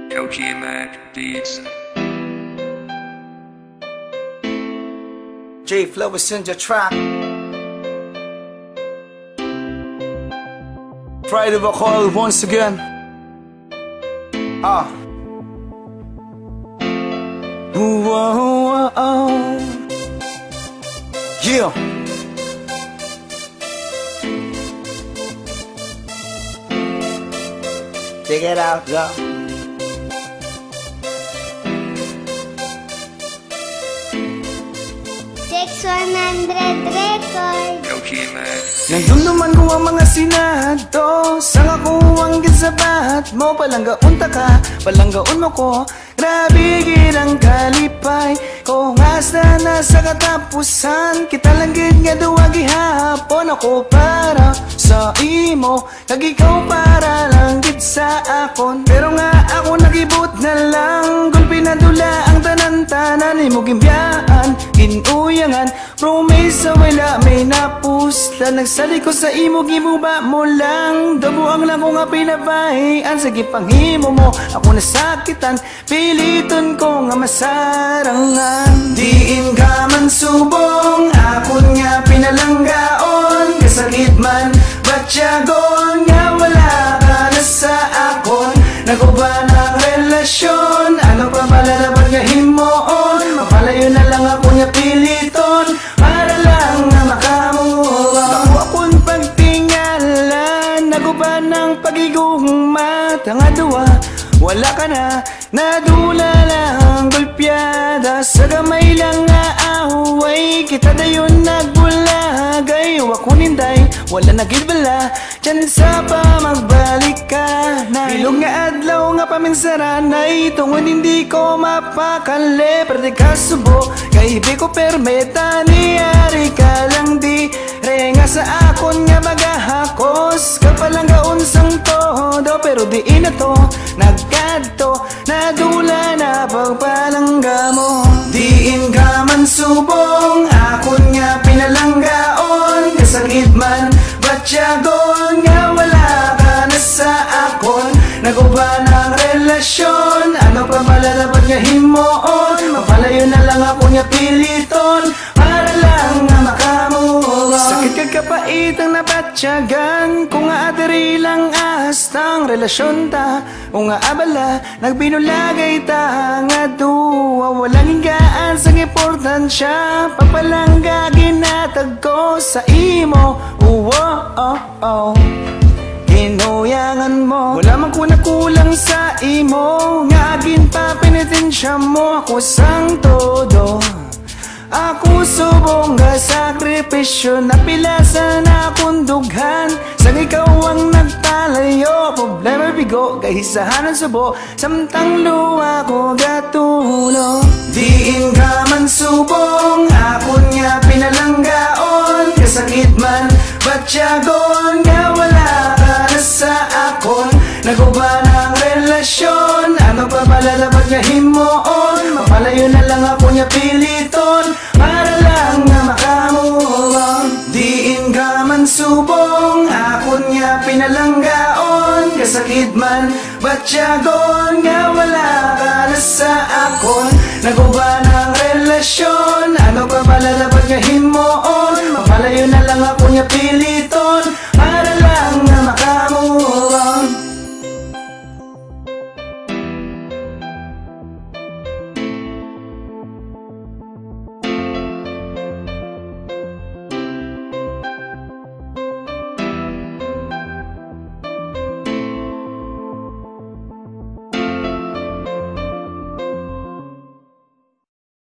LGMAC Beats. J Flow is in your track. Pride of a call once again. Ooh, oh, oh, oh. Yeah. Check it out, yo. Sex 100 Record. LGMAC. Nandumduman ko ang mga sinado. Sang ako ang gisabat mo. Palanggaon ta ka, palanggaon mo ko. Grabe ginang kalipay. Kung asa na sa katapusan, kita lang gid nga duwagi hapon. Ako para sa imo, kag ikaw para lang gid sa akon. Pero nga ako nagibot na lang, gulpi na dula ang tanan-tanan. Imo gimbiyaan, kinuyangan, promise sa wala may napusla. Nagsali ko sa imo, gibuba mo lang. Dabuang lang ko nga pinabahian. Sige panghimo mo, ako nasakitan. Piliton ko nga masarangan. Diin ka man subong, akon nga pinalanggaon. Kasakit man, batyagon, nga wala ka na sa akon. Naguba ng relasyon, ano pa pala dapat nga himoon. Mapalayo na lang ako nga piliton, para lang nga makamuha. Naku akong pagtingalan, naguba ng pagigugma. Tanga duwa, wala ka na, nadula lang golpyada. Sa gamay lang nga away, kita dayon nagbulagay. Wako ninday, wala nagibala, dyan sa pa magbalik ka na. Bilog nga adlaw nga paminsaranay, tungod hindi ko mapakali. Pwede ka subo, kaibi ko permeta, niyari ka lang di. Re nga sa akon nga magahakos, kapalanggaon sang todo. Pero di na to, nagkadto, nadula na pagpalangga mo. Diin ka man subong, akon nga pinalanggaon. Kasakit man, batyagon, nga wala ka na sa akon. Naguba ng relasyon, ano pa pala dapat nga himoon. Mapalayo na lang ako nga piliton, para lang nga makamuha. Sakit kag kapait ang nabatyagan, kung nga atiri lang astang relasyon ta. Kung nga abala, nagbinulagay ta nga duwa. Walang higaan sang importansya, papalangga ginatag ko sa imo. Oh, oh, oh. Hinuyangan mo, wala man ko nakulang sa imo. Nga agin pa penitensya mo, ako sang todo. Ako subong nga sakripisyo, napilasan akong dughan. Sang ikaw ang nagpalayo, problema bigo, gahisahan ang subo. Samtang luwa ko gatulo. Diin ka man subong, akon nga pinalanggaon. Kasakit man, batyagon, nga wala ka na sa akon. Naguba ng relasyon, ano pa pala dapat nga himoon. Mapalayo na lang ako nga piliton, para lang nga makamuha. Diin ka man subong, akon nga pinalanggaon. Kasakit man, batyagon, nga wala ka na sa akon. Naguba ng relasyon, ano pa pala dapat nga himoon. Mapalayo na lang ako nga piliton.